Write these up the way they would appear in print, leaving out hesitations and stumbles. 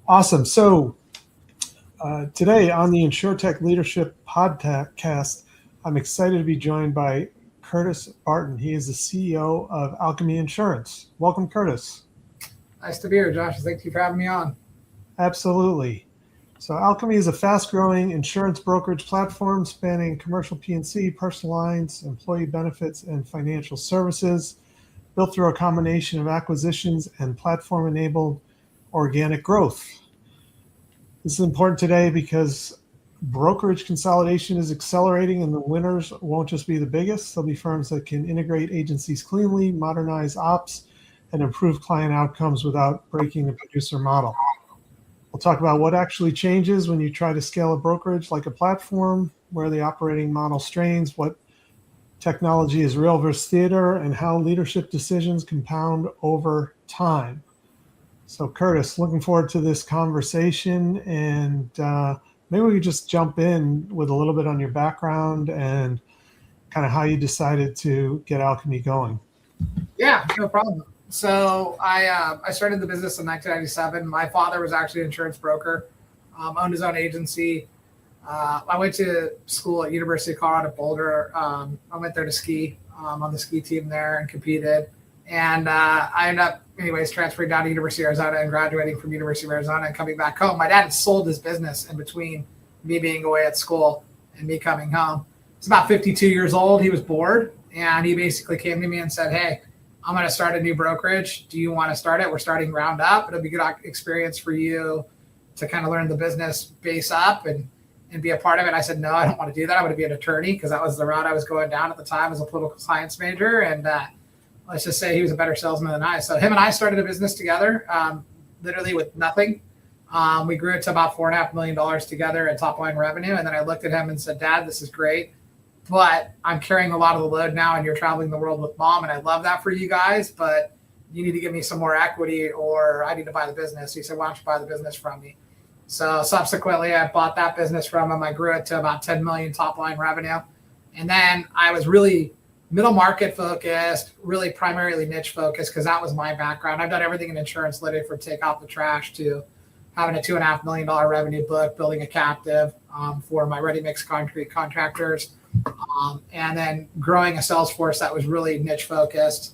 Awesome. So today on the Insurtech Leadership Podcast, I'm excited to be joined by Curtis Barton. He is the CEO of ALKEME Insurance. Welcome, Curtis. Nice to be here, Josh. Thank you for having me on. Absolutely. So ALKEME is a fast-growing insurance brokerage platform spanning commercial P&C, personal lines, employee benefits, and financial services, built through a combination of acquisitions and platform-enabled organic growth. This is important today because brokerage consolidation is accelerating, and the winners won't just be the biggest. There'll be firms that can integrate agencies cleanly, modernize ops, and improve client outcomes without breaking the producer model. We'll talk about what actually changes when you try to scale a brokerage like a platform, where the operating model strains, what technology is real versus theater, and how leadership decisions compound over time. So Curtis, looking forward to this conversation, and maybe we could just jump in with a little bit on your background and kind of how you decided to get ALKEME going. Yeah, no problem. So I started the business in 1997. My father was actually an insurance broker, owned his own agency. I went to school at University of Colorado Boulder. I went there to ski on the ski team there and competed. And I ended up, transferring down to University of Arizona and graduating from University of Arizona and coming back home. My dad had sold his business in between me being away at school and me coming home. He's about 52 years old. He was bored, and he basically came to me and said, "Hey, I'm going to start a new brokerage. Do you want to start it? We're starting ground up. It'll be a good experience for you to kind of learn the business base up and be a part of it." I said, "No, I don't want to do that. I want to be an attorney," because that was the route I was going down at the time as a political science major. And let's just say he was a better salesman than I. So him and I started a business together, literally with nothing. We grew it to about $4.5 million together in top line revenue. And then I looked at him and said, "Dad, this is great, but I'm carrying a lot of the load now, and you're traveling the world with Mom. And I love that for you guys, but you need to give me some more equity, or I need to buy the business." He said, "Why don't you buy the business from me?" So subsequently, I bought that business from him. I grew it to about 10 million top line revenue. And then I was really middle market focused, really primarily niche focused, because that was my background. I've done everything in insurance, literally from take out the trash to having a $2.5 million revenue book, building a captive for my ready mix concrete contractors, and then growing a sales force that was really niche focused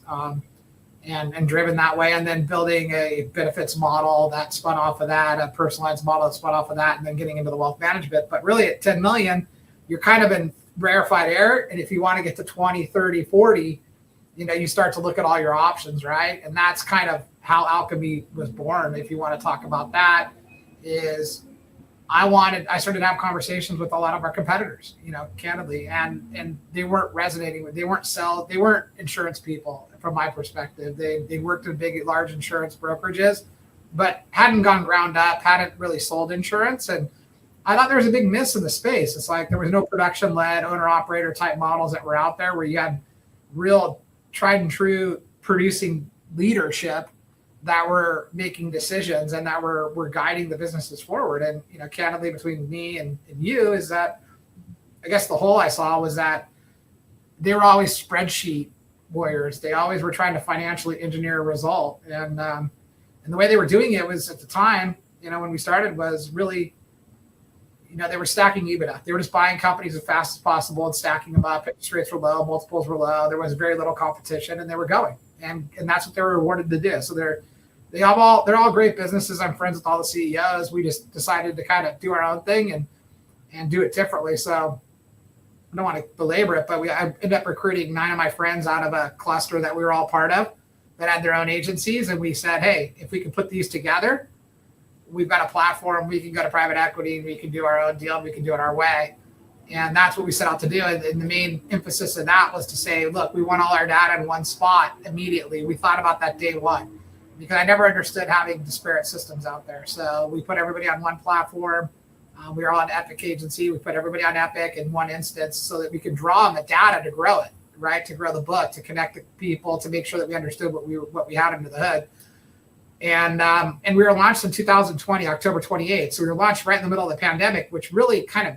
and driven that way, and then building a benefits model that spun off of that, a personalized model that spun off of that, and then getting into the wealth management. But really at 10 million, you're kind of in rarefied air. And if you want to get to 20, 30, 40, you start to look at all your options, right? And that's kind of how ALKEME was born. If you want to talk about that, is I started to have conversations with a lot of our competitors, candidly, and they weren't resonating with, they weren't insurance people from my perspective. They worked in big, large insurance brokerages, but hadn't gone ground up, hadn't really sold insurance. And I thought there was a big miss in the space. It's like there was no production-led, owner-operator type models that were out there where you had real tried and true producing leadership that were making decisions and that were guiding the businesses forward. And, candidly, between me and you is that, I guess the hole I saw was that they were always spreadsheet warriors. They always were trying to financially engineer a result. And the way they were doing it was, at the time, when we started, was really, they were stacking EBITDA. They were just buying companies as fast as possible and stacking them up. Interest rates were low, multiples were low. There was very little competition, and they were going. And that's what they were rewarded to do. So they're all great businesses. I'm friends with all the CEOs. We just decided to kind of do our own thing and do it differently. So I don't want to belabor it, but I ended up recruiting 9 of my friends out of a cluster that we were all part of that had their own agencies. And we said, "Hey, if we can put these together, we've got a platform. We can go to private equity. We can do our own deal. We can do it our way." And that's what we set out to do. And the main emphasis of that was to say, look, we want all our data in one spot immediately. We thought about that day one, because I never understood having disparate systems out there. So we put everybody on one platform. We were all an Epic agency. We put everybody on Epic in one instance so that we could draw on the data to grow it, right? To grow the book, to connect the people, to make sure that we understood what we had under the hood. And we were launched in 2020, October 28th. So we were launched right in the middle of the pandemic, which really kind of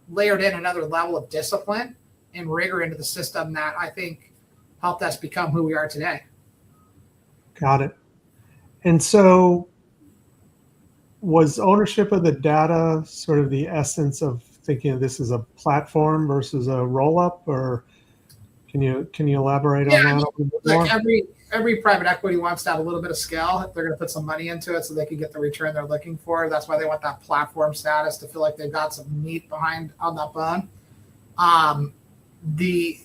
layered in another level of discipline and rigor into the system that I think helped us become who we are today. Got it. And so Was ownership of the data sort of the essence of thinking of this as a platform versus a roll-up, or can you elaborate on that a little bit more? Every private equity wants to have a little bit of scale if they're going to put some money into it so they can get the return they're looking for. That's why they want that platform status, to feel like they've got some meat behind on that bone. The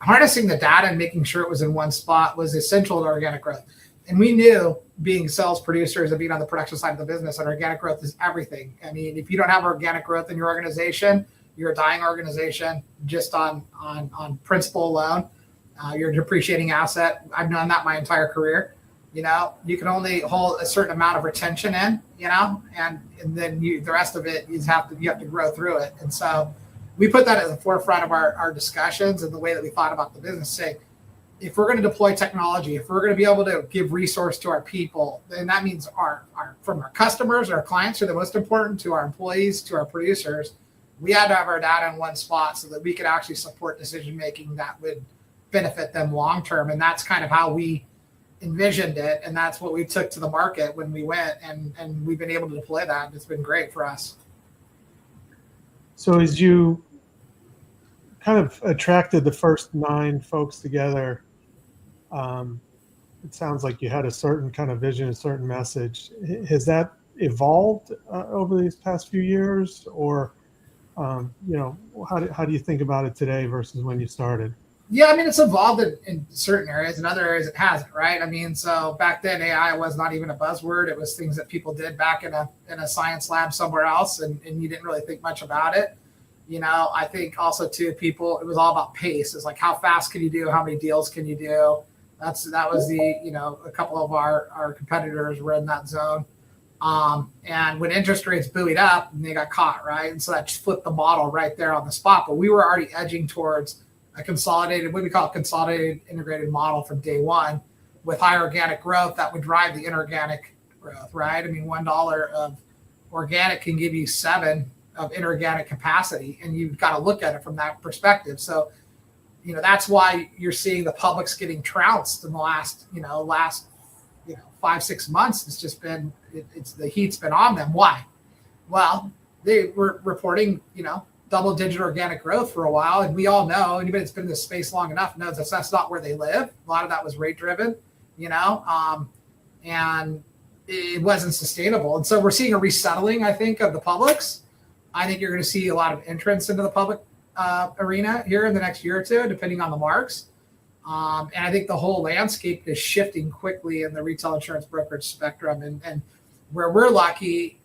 harnessing the data and making sure it was in one spot was essential to organic growth. And we knew, being sales producers and being on the production side of the business, that organic growth is everything. I mean, if you don't have organic growth in your organization, you're a dying organization just on principle alone. You're a depreciating asset. I've known that my entire career. You know, you can only hold a certain amount of retention in, you know, and then the rest of it, you have to grow through it. And so we put that at the forefront of our discussions and the way that we thought about the business. Say, if we're going to deploy technology, if we're going to be able to give resource to our people, then that means from our customers, our clients are the most important, to our employees, to our producers. We had to have our data in one spot so that we could actually support decision making that would benefit them long term. And that's kind of how we envisioned it, and that's what we took to the market when we went, and we've been able to deploy that. It's been great for us. So as you kind of attracted the first 9 folks together, it sounds like you had a certain kind of vision, a certain message. Has that evolved over these past few years, or you know, how do you think about it today versus when you started? Yeah, I mean, it's evolved in certain areas. In other areas, it hasn't, right? I mean, so back then, AI was not even a buzzword. It was things that people did back in a science lab somewhere else, and you didn't really think much about it. You know, I think also too, people, it was all about pace. It's like, how fast can you do? How many deals can you do? That was a couple of our competitors were in that zone. And when interest rates buoyed up, they got caught, right? And so that flipped the model right there on the spot. But we were already edging towards a consolidated, what we call a consolidated integrated model from day one, with high organic growth that would drive the inorganic growth, right? I mean, $1 of organic can give you 7 of inorganic capacity, and you've got to look at it from that perspective. So, you know, that's why you're seeing the publics getting trounced in the last 5-6 months. It's just been, it's the heat's been on them. Why? Well, they were reporting, double-digit organic growth for a while, and we all know, anybody that's been in this space long enough knows that's not where they live. A lot of that was rate-driven, and it wasn't sustainable. And so we're seeing a resettling, I think, of the publics. I think you're going to see a lot of entrance into the public arena here in the next year or two, depending on the marks. And I think the whole landscape is shifting quickly in the retail insurance brokerage spectrum. And where we're lucky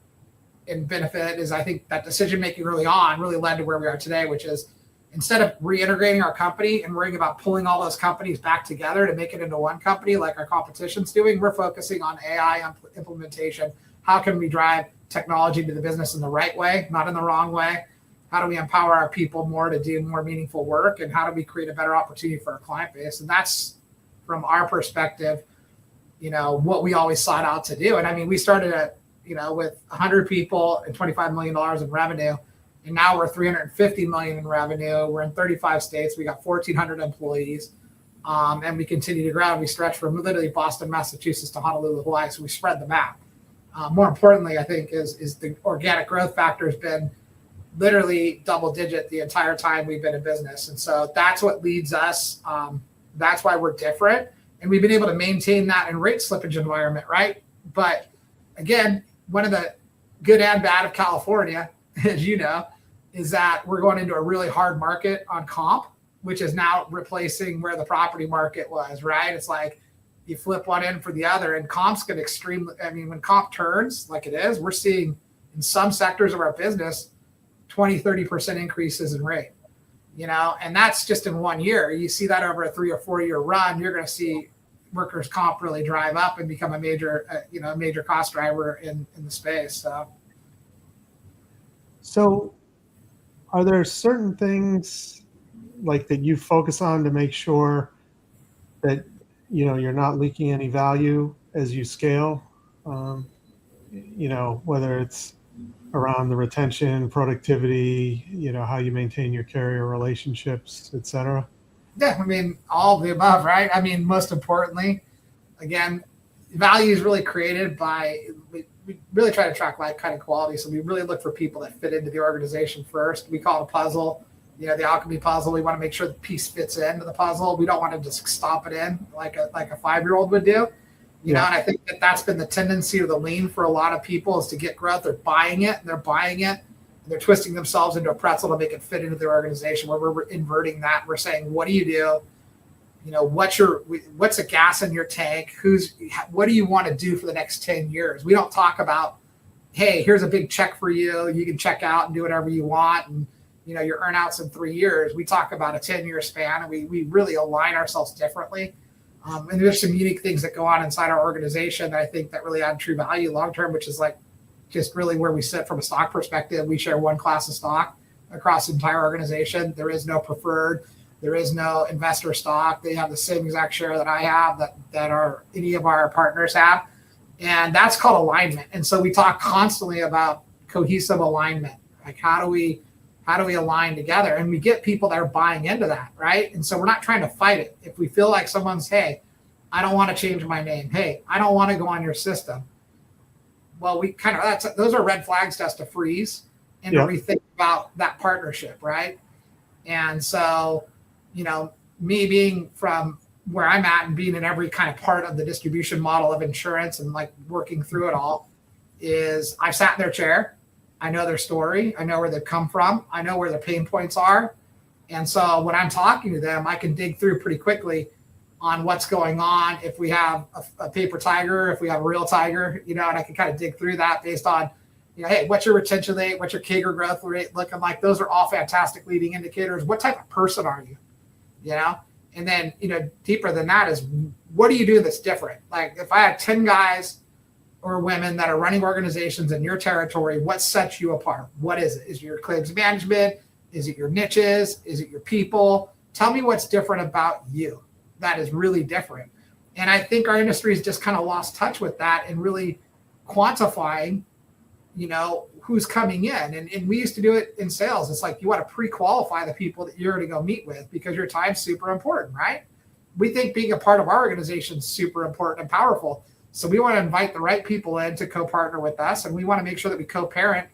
and benefit is, I think, that decision-making early on really led to where we are today, which is, instead of reintegrating our company and worrying about pulling all those companies back together to make it into one company like our competition's doing, we're focusing on AI implementation. How can we drive technology to the business in the right way, not in the wrong way? How do we empower our people more to do more meaningful work? And how do we create a better opportunity for our client base? And that's, from our perspective, what we always sought out to do. And I mean, we started at, with 100 people and $25 million in revenue. And now we're $350 million in revenue. We're in 35 states. We got 1,400 employees. And we continue to grow. And we stretch from literally Boston, Massachusetts to Honolulu, Hawaii. So we spread the map. More importantly, I think, is the organic growth factor has been literally double digit the entire time we've been in business. And so that's what leads us. That's why we're different. And we've been able to maintain that in rate slippage environment, right? But again, one of the good and bad of California, as you know, is that we're going into a really hard market on comp, which is now replacing where the property market was, right? It's like you flip one end for the other, and comp's going extremely, when comp turns like it is, we're seeing in some sectors of our business 20-30% increases in rate, and that's just in 1 year. You see that over a 3 or 4 year run, you're going to see workers' comp really drive up and become a major cost driver in the space. So are there certain things like that you focus on to make sure that, you're not leaking any value as you scale, whether it's around the retention, productivity, how you maintain your carrier relationships, et cetera? Yeah, all of the above, right? Most importantly, again, value is really created by, we really try to track like kind of quality. So we really look for people that fit into the organization first. We call it a puzzle, the ALKEME puzzle. We want to make sure the piece fits into the puzzle. We don't want to just stomp it in like a 5-year-old would do. And I think that's been the tendency or the lean for a lot of people is to get growth. They're buying it, and they're twisting themselves into a pretzel to make it fit into their organization, where we're inverting that. We're saying, what do you do? What's the gas in your tank? What do you want to do for the next 10 years? We don't talk about, hey, here's a big check for you. You can check out and do whatever you want. And, your earnouts in 3 years. We talk about a 10-year span, and we really align ourselves differently. And there's some unique things that go on inside our organization that I think that really add true value long-term, which is like just really where we sit from a stock perspective. We share one class of stock across the entire organization. There is no preferred. There is no investor stock. They have the same exact share that I have, that any of our partners have. And that's called alignment. And so we talk constantly about cohesive alignment. Like how do we align together? And we get people that are buying into that, right? And so we're not trying to fight it. If we feel like someone's, hey, I don't want to change my name. Hey, I don't want to go on your system. Well, those are red flags to us to freeze and to rethink about that partnership, right? And so, me being from where I'm at and being in every kind of part of the distribution model of insurance and like working through it all, is I've sat in their chair. I know their story. I know where they've come from. I know where their pain points are. And so when I'm talking to them, I can dig through pretty quickly on what's going on. If we have a paper tiger, if we have a real tiger, and I can kind of dig through that based on, hey, what's your retention rate? What's your CAGR growth rate looking like? Those are all fantastic leading indicators. What type of person are you? And then, deeper than that is, what do you do that's different? Like if I have 10 guys or women that are running organizations in your territory, what sets you apart? What is it? Is it your claims management? Is it your niches? Is it your people? Tell me what's different about you that is really different. And I think our industry has just kind of lost touch with that and really quantifying, who's coming in. And we used to do it in sales. It's like you want to pre-qualify the people that you're going to go meet with because your time's super important, right? We think being a part of our organization is super important and powerful. So we want to invite the right people in to co-partner with us. And we want to make sure that we co-parent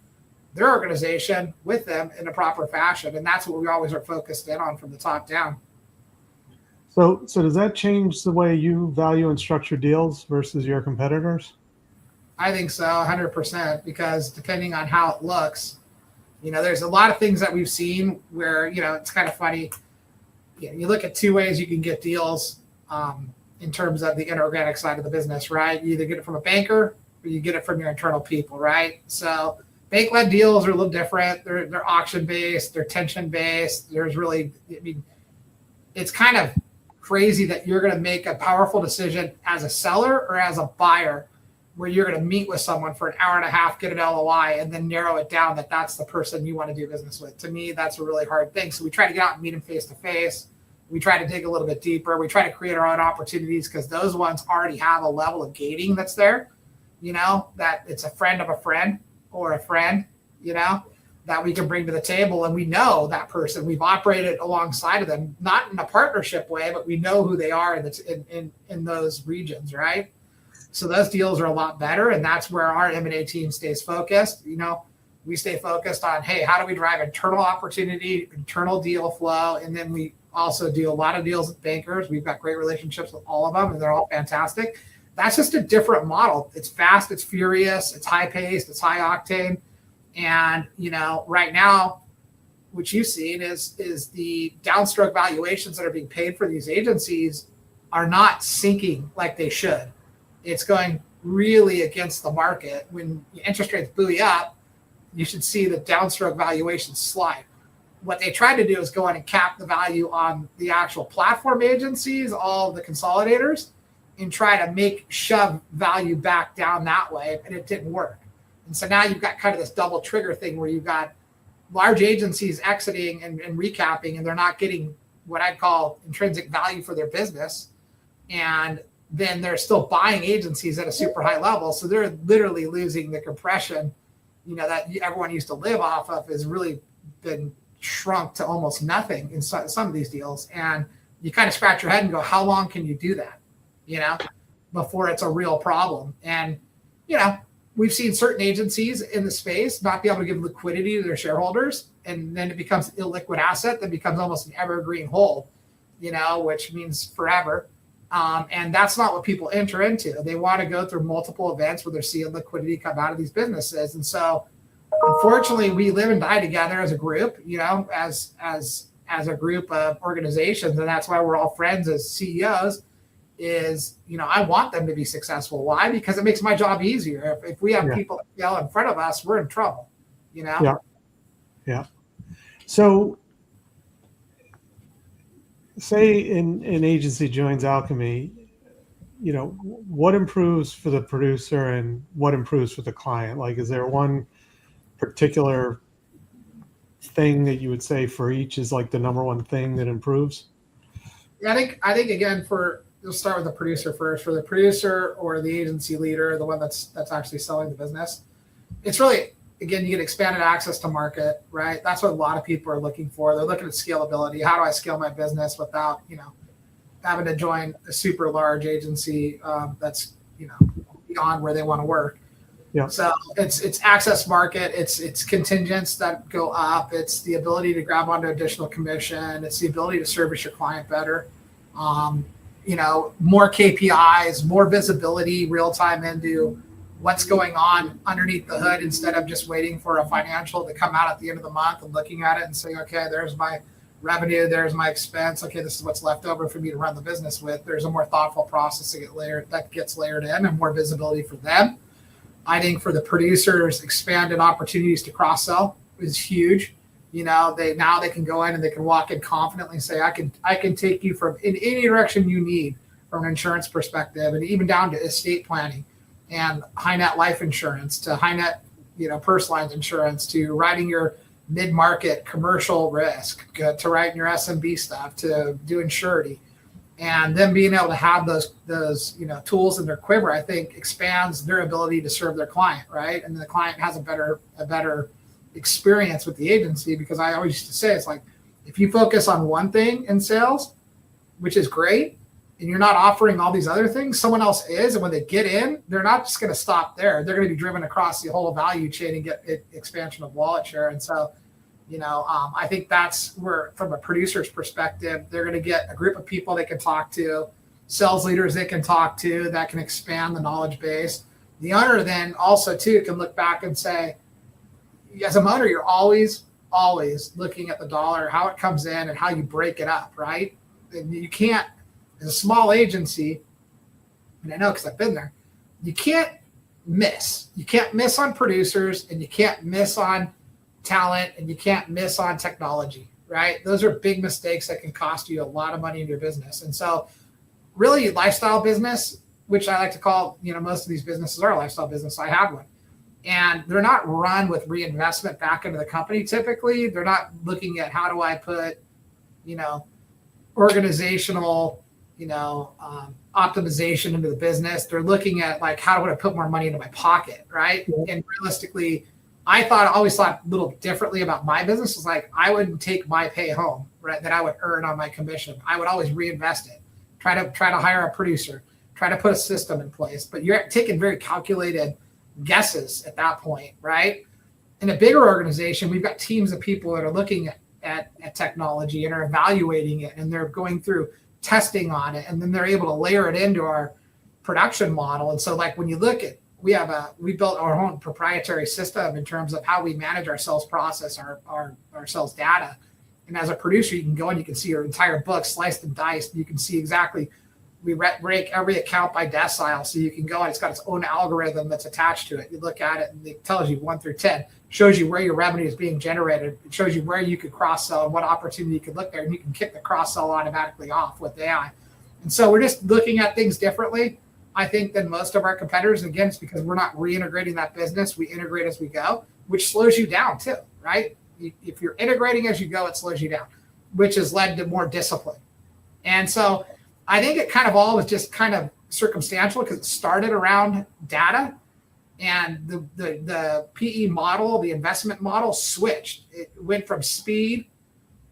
their organization with them in a proper fashion. And that's what we always are focused in on from the top down. So does that change the way you value and structure deals versus your competitors? I think so, 100%, because depending on how it looks, there's a lot of things that we've seen where, it's kind of funny. You look at two ways you can get deals in terms of the inorganic side of the business, right? You either get it from a banker or you get it from your internal people, right? So bank-led deals are a little different. They're auction-based, they're tension-based. There's really, it's kind of crazy that you're going to make a powerful decision as a seller or as a buyer, where you're going to meet with someone for an hour and a half, get an LOI, and then narrow it down that that's the person you want to do business with. To me, that's a really hard thing. So we try to get out and meet them face to face. We try to dig a little bit deeper. We try to create our own opportunities because those ones already have a level of gating that's there, that it's a friend of a friend or a friend, that we can bring to the table. And we know that person. We've operated alongside of them, not in a partnership way, but we know who they are in those regions, right? So those deals are a lot better. And that's where our M&A team stays focused. We stay focused on, hey, how do we drive internal opportunity, internal deal flow? And then we also do a lot of deals with bankers. We've got great relationships with all of them, and they're all fantastic. That's just a different model. It's fast, it's furious, it's high paced, it's high octane. And, right now, what you've seen is the downstroke valuations that are being paid for these agencies are not sinking like they should. It's going really against the market. When interest rates buoy up, you should see the downstroke valuations slide. What they try to do is go in and cap the value on the actual platform agencies, all the consolidators, and try to shove value back down that way, and it didn't work. And so now you've got kind of this double trigger thing where you've got large agencies exiting and recapping, and they're not getting what I'd call intrinsic value for their business. And then they're still buying agencies at a super high level. So they're literally losing the compression, that everyone used to live off of, has really been shrunk to almost nothing in some of these deals. And you kind of scratch your head and go, how long can you do that? before it's a real problem. And, we've seen certain agencies in the space not be able to give liquidity to their shareholders. And then it becomes an illiquid asset that becomes almost an evergreen hold, which means forever. And that's not what people enter into. They want to go through multiple events where they're seeing liquidity come out of these businesses. And so, unfortunately, we live and die together as a group, as a group of organizations. And that's why we're all friends as CEOs is, I want them to be successful. Why? Because it makes my job easier. If we have people that yell in front of us, we're in trouble, Yeah. So say an agency joins ALKEME, what improves for the producer and what improves for the client? Like, is there one particular thing that you would say for each is like the number one thing that improves? Yeah, I think again, we'll start with the producer first. For the producer or the agency leader, the one that's actually selling the business, it's really, again, you get expanded access to market, right? That's what a lot of people are looking for. They're looking at scalability. How do I scale my business without, having to join a super large agency that's, beyond where they want to work. Yeah. So it's access market, it's contingents that go up, it's the ability to grab onto additional commission, it's the ability to service your client better. More KPIs, more visibility real time into what's going on underneath the hood instead of just waiting for a financial to come out at the end of the month and looking at it and saying, okay, there's my revenue, there's my expense. Okay, this is what's left over for me to run the business with. There's a more thoughtful process that gets layered in and more visibility for them. I think for the producers, expanded opportunities to cross-sell is huge. They can go in and they can walk in confidently and say, I can take you in any direction you need from an insurance perspective, and even down to estate planning and high net life insurance to high net, personal lines insurance to writing your mid-market commercial risk to writing your SMB stuff to doing surety. And then being able to have those tools in their quiver, I think expands their ability to serve their client, right? And the client has a better experience with the agency, because I always used to say, it's like, if you focus on one thing in sales, which is great, and you're not offering all these other things, someone else is. And when they get in, they're not just going to stop there. They're going to be driven across the whole value chain and get expansion of wallet share. And so, I think that's where, from a producer's perspective, they're going to get a group of people they can talk to, sales leaders they can talk to that can expand the knowledge base. The owner then also too can look back and say, as a owner, you're always looking at the dollar, how it comes in and how you break it up, right? And you can't, as a small agency, and I know because I've been there, you can't miss. You can't miss on producers, and you can't miss on talent, and you can't miss on technology, right? Those are big mistakes that can cost you a lot of money in your business. And so really lifestyle business, which I like to call, most of these businesses are a lifestyle business. I have one. And they're not run with reinvestment back into the company. Typically, they're not looking at how do I put, organizational, optimization into the business. They're looking at like, how do I put more money into my pocket, right? Yeah. And realistically, I always thought a little differently about my business. It's like, I wouldn't take my pay home, right, that I would earn on my commission. I would always reinvest it, try to hire a producer, try to put a system in place. But you're taking very calculated guesses at that point, right? In a bigger organization, we've got teams of people that are looking at technology and are evaluating it, and they're going through testing on it, and then they're able to layer it into our production model. And so, like, when you look at, we built our own proprietary system in terms of how we manage our sales process, our sales data. And as a producer, you can go and you can see your entire book sliced and diced. You can see exactly, we rank every account by decile. So you can go and it's got its own algorithm that's attached to it. You look at it and it tells you 1 through 10, shows you where your revenue is being generated. It shows you where you could cross-sell and what opportunity you could look there. And you can kick the cross-sell automatically off with AI. And so we're just looking at things differently, I think, than most of our competitors. And again, it's because we're not reintegrating that business. We integrate as we go, which slows you down too, right? If you're integrating as you go, it slows you down, which has led to more discipline. And so I think it kind of all was just kind of circumstantial because it started around data, and the PE model, the investment model, switched. It went from speed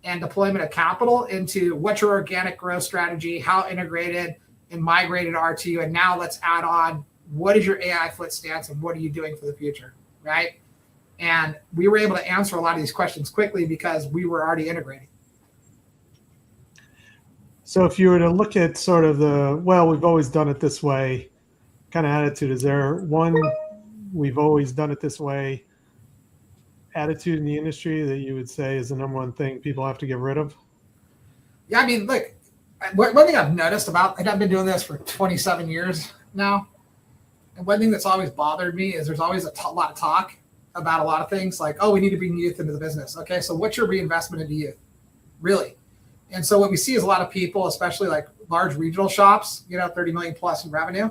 and deployment of capital into what's your organic growth strategy, how integrated and migrated to R2. And now let's add on, what is your AI foot stance and what are you doing for the future, right? And we were able to answer a lot of these questions quickly because we were already integrating. So if you were to look at sort of we've always done it this way kind of attitude, is there one we've always done it this way attitude in the industry that you would say is the number one thing people have to get rid of? Yeah, I mean, look, one thing I've noticed about, and I've been doing this for 27 years now, and one thing that's always bothered me is there's always a lot of talk about a lot of things like, oh, we need to bring youth into the business. Okay, so what's your reinvestment into youth? Really? And so what we see is a lot of people, especially like large regional shops, 30 million plus in revenue,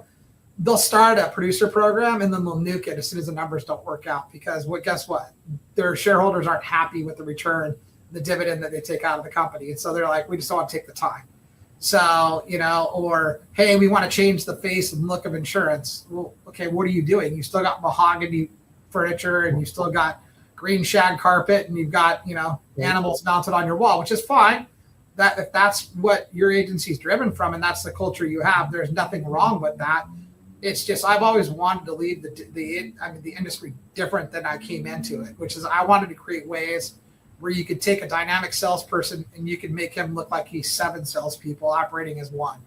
they'll start a producer program and then they'll nuke it as soon as the numbers don't work out because guess what? Their shareholders aren't happy with the return, the dividend that they take out of the company. And so they're like, we just don't want to take the time. So, or, hey, we want to change the face and look of insurance. Well, okay, what are you doing? You still got mahogany furniture and you still got green shag carpet and you've got, animals mounted on your wall, which is fine. That if that's what your agency's driven from and that's the culture you have, there's nothing wrong with that. It's just I've always wanted to leave the industry different than I came into it, which is I wanted to create ways where you could take a dynamic salesperson and you could make him look like he's 7 salespeople operating as one,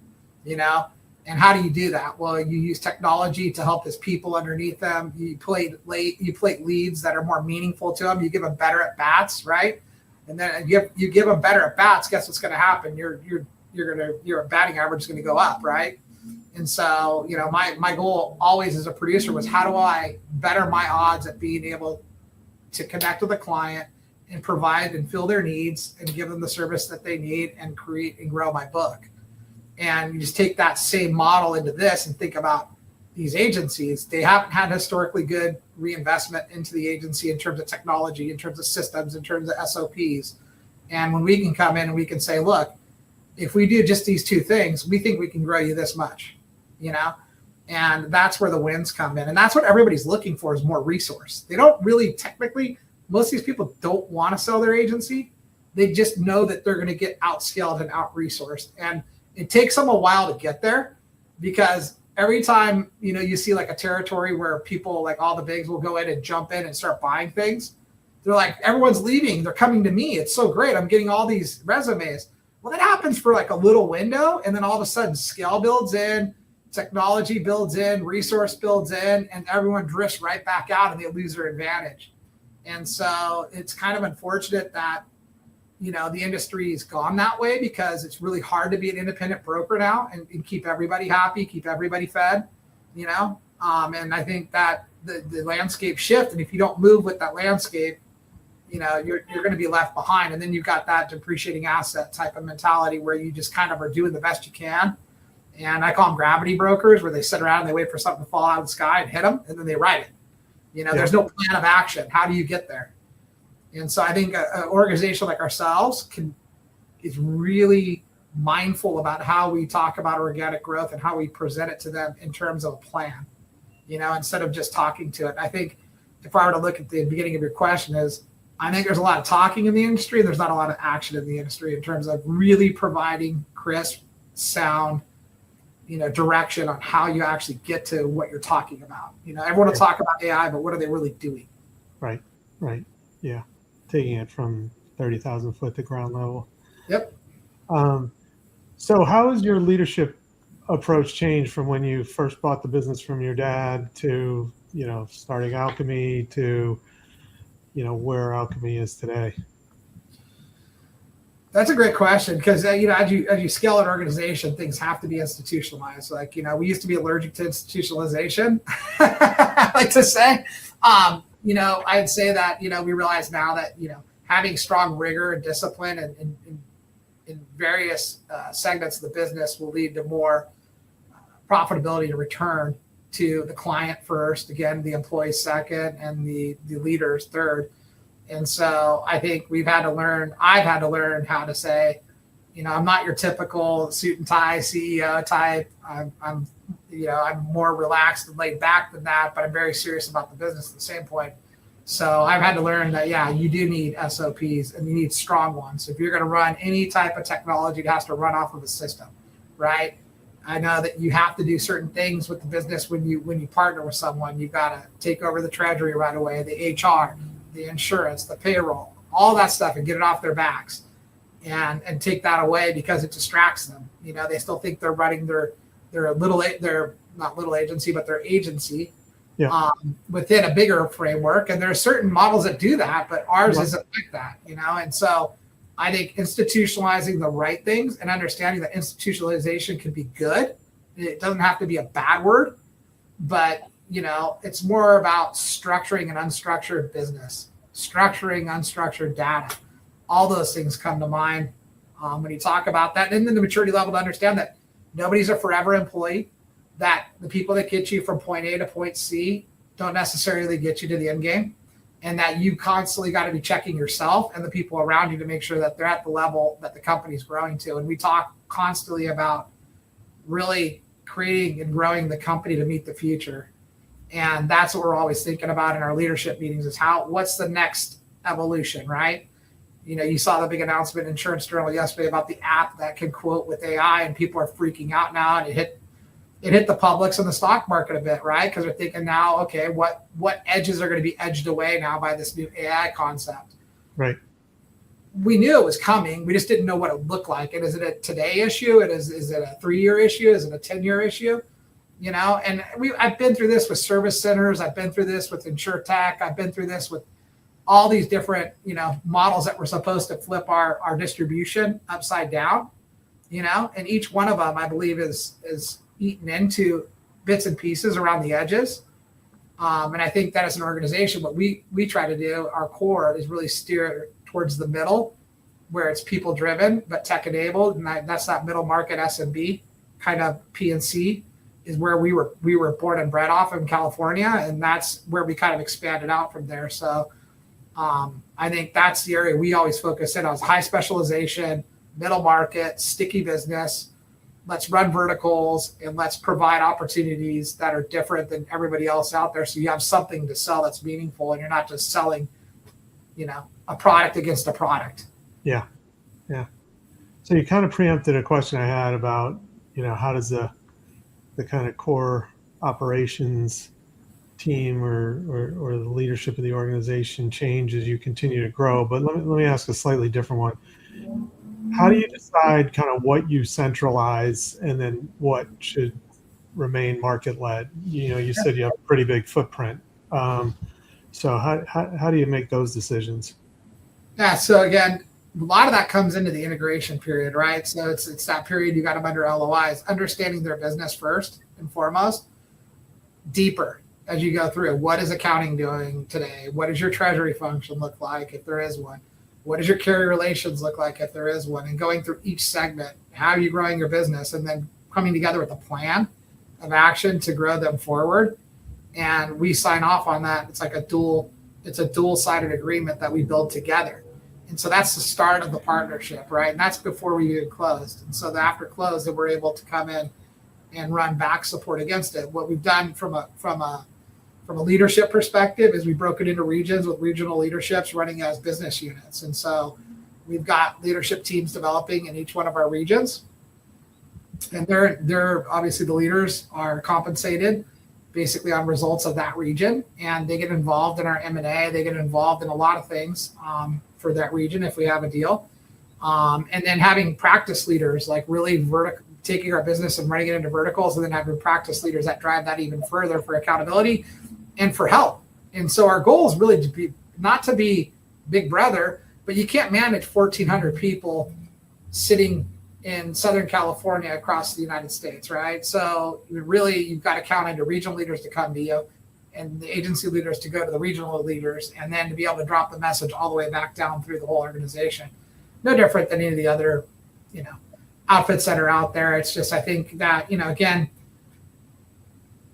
And how do you do that? Well, you use technology to help his people underneath them. You plate leads that are more meaningful to them. You give them better at bats, right? And then you give them better at bats. Guess what's going to happen? Your batting average is going to go up, right? And so, my goal always as a producer was how do I better my odds at being able to connect with a client and provide and fill their needs and give them the service that they need and create and grow my book. And you just take that same model into this and think about these agencies. They haven't had historically good reinvestment into the agency in terms of technology, in terms of systems, in terms of SOPs. And when we can come in and we can say, look, if we do just these 2 things, we think we can grow you this much, and that's where the wins come in. And that's what everybody's looking for is more resource. They don't really technically, most of these people don't want to sell their agency. They just know that they're going to get outscaled and out-resourced. And it takes them a while to get there because every time, you see like a territory where people like all the bigs will go in and jump in and start buying things. They're like, everyone's leaving. They're coming to me. It's so great. I'm getting all these resumes. Well, that happens for like a little window. And then all of a sudden scale builds in, technology builds in, resource builds in, and everyone drifts right back out and they lose their advantage. And so it's kind of unfortunate that, the industry's gone that way because it's really hard to be an independent broker now and keep everybody happy, keep everybody fed, and I think that the landscape shift. And if you don't move with that landscape, you're going to be left behind. And then you've got that depreciating asset type of mentality where you just kind of are doing the best you can. And I call them gravity brokers, where they sit around and they wait for something to fall out of the sky and hit them, and then they write it. There's no plan of action. How do you get there? And so I think an organization like ourselves is really mindful about how we talk about organic growth and how we present it to them in terms of a plan, instead of just talking to it. I think if I were to look at the beginning of your question I think there's a lot of talking in the industry. There's not a lot of action in the industry in terms of really providing crisp, sound, direction on how you actually get to what you're talking about. Everyone will talk about AI, but what are they really doing? Right. Yeah. Taking it from 30,000 foot to ground level. Yep. So how has your leadership approach changed from when you first bought the business from your dad to, starting ALKEME to, where ALKEME is today? That's a great question because, as you scale an organization, things have to be institutionalized. Like, we used to be allergic to institutionalization, I like to say. I'd say that, we realize now that, having strong rigor and discipline in various segments of the business will lead to more profitability and return to the client first, again, the employee second, and the leaders third. And so I think I've had to learn how to say, I'm not your typical suit and tie CEO type. I'm more relaxed and laid back than that, but I'm very serious about the business at the same point. So I've had to learn that, you do need SOPs and you need strong ones. If you're going to run any type of technology, it has to run off of a system, right? I know that you have to do certain things with the business when you partner with someone. You've got to take over the treasury right away, the HR, the insurance, the payroll, all that stuff, and get it off their backs, and take that away because it distracts them. They still think they're running their not little agency, but their agency within a bigger framework. And there are certain models that do that, but ours isn't like that. And so I think institutionalizing the right things and understanding that institutionalization can be good. It doesn't have to be a bad word, but it's more about structuring an unstructured business, structuring unstructured data. All those things come to mind when you talk about that. And then the maturity level to understand that nobody's a forever employee, that the people that get you from point A to point C don't necessarily get you to the end game, and that you constantly got to be checking yourself and the people around you to make sure that they're at the level that the company's growing to. And we talk constantly about really creating and growing the company to meet the future. And that's what we're always thinking about in our leadership meetings is what's the next evolution, right? You saw the big announcement in Insurance Journal yesterday about the app that can quote with AI, and people are freaking out now, and it hit the publics and the stock market a bit, right? Because they're thinking now, okay, what edges are going to be edged away now by this new AI concept? Right. We knew it was coming. We just didn't know what it looked like. And is it a today issue? Is it a 3-year issue? Is it a 10-year issue? And I've been through this with service centers. I've been through this with Insurtech. I've been through this with all these different, models that were supposed to flip our distribution upside down, and each one of them, I believe, is eaten into bits and pieces around the edges. And I think that as an organization, what we try to do, our core, is really steer towards the middle, where it's people driven but tech enabled, and that's that middle market SMB kind of P&C is where we were born and bred off in California, and that's where we kind of expanded out from there. So I think that's the area we always focus in on, is high specialization, middle market, sticky business. Let's run verticals and let's provide opportunities that are different than everybody else out there. So you have something to sell that's meaningful, and you're not just selling, a product against a product. Yeah. Yeah. So you kind of preempted a question I had about, how does the kind of core operations team or the leadership of the organization change as you continue to grow? But let me ask a slightly different one. How do you decide kind of what you centralize and then what should remain market led? You said you have a pretty big footprint. So how do you make those decisions? Yeah. So again, a lot of that comes into the integration period, right? So it's that period you got them under LOIs, understanding their business first and foremost, deeper as you go through. What is accounting doing today? What does your treasury function look like, if there is one? What does your carrier relations look like, if there is one? And going through each segment, how are you growing your business? And then coming together with a plan of action to grow them forward. And we sign off on that. It's like a dual-sided agreement that we build together. And so that's the start of the partnership, right? And that's before we get closed. And so after close, then we're able to come in and run back support against it. What we've done from a leadership perspective is we broke it into regions with regional leaderships running as business units. And so we've got leadership teams developing in each one of our regions. And they're obviously, the leaders are compensated basically on results of that region. And they get involved in our M&A. They get involved in a lot of things for that region if we have a deal. And then having practice leaders, like really taking our business and running it into verticals, and then having practice leaders that drive that even further for accountability and for help. And so our goal is really to be, not to be Big Brother, but you can't manage 1,400 people sitting in Southern California across the United States, right? So you've got to count into regional leaders to come to you, and the agency leaders to go to the regional leaders, and then to be able to drop the message all the way back down through the whole organization. No different than any of the other, outfits that are out there. It's just, I think that, again,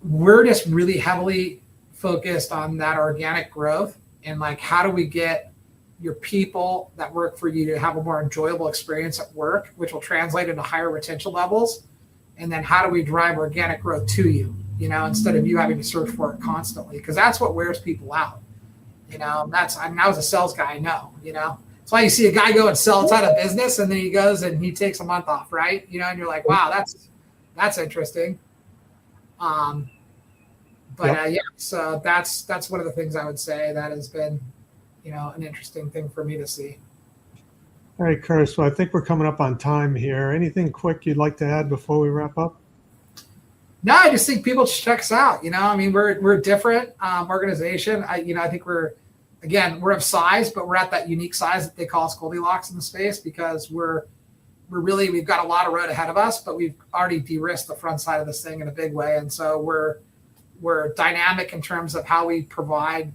we're just really heavily focused on that organic growth, and like, how do we get your people that work for you to have a more enjoyable experience at work, which will translate into higher retention levels? And then how do we drive organic growth to you, instead of you having to search for it constantly? Because that's what wears people out. I was a sales guy, I know, That's why you see a guy go and sell a ton of business, and then he goes and he takes a month off, right? And you're like, wow, that's interesting. But yeah, so that's one of the things I would say that has been, an interesting thing for me to see. All right, Curtis. Well, I think we're coming up on time here. Anything quick you'd like to add before we wrap up? No, I just think people should check us out. We're a different organization. I think we're of size, but we're at that unique size that they call us Goldilocks in the space, because we've got a lot of road ahead of us, but we've already de-risked the front side of this thing in a big way. And so we're dynamic in terms of how we provide,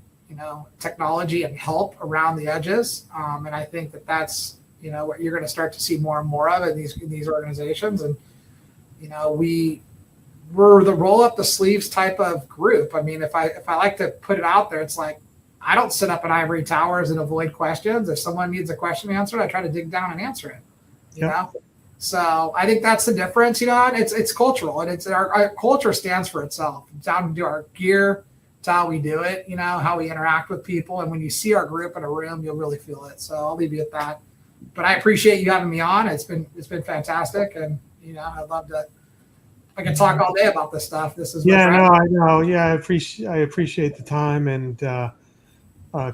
technology and help around the edges. And I think that's, what you're going to start to see more and more of in these organizations. And, we're the roll up the sleeves type of group. I mean, if I like to put it out there, it's like, I don't sit up in ivory towers and avoid questions. If someone needs a question answered, I try to dig down and answer it, you know? So I think that's the difference, and it's cultural, and it's our culture stands for itself. It's down to our gear, to how we do it, how we interact with people. And when you see our group in a room, you'll really feel it. So I'll leave you at that. But I appreciate you having me on. It's been fantastic. And, I'd love to, I can talk all day about this stuff. This is I know. Yeah, I appreciate the time, and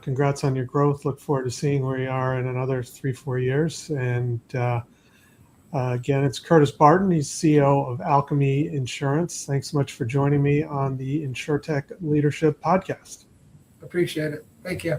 congrats on your growth. Look forward to seeing where you are in another 3-4 years. And again, it's Curtis Barton. He's CEO of ALKEME Insurance. Thanks so much for joining me on the Insurtech Leadership Podcast. Appreciate it. Thank you.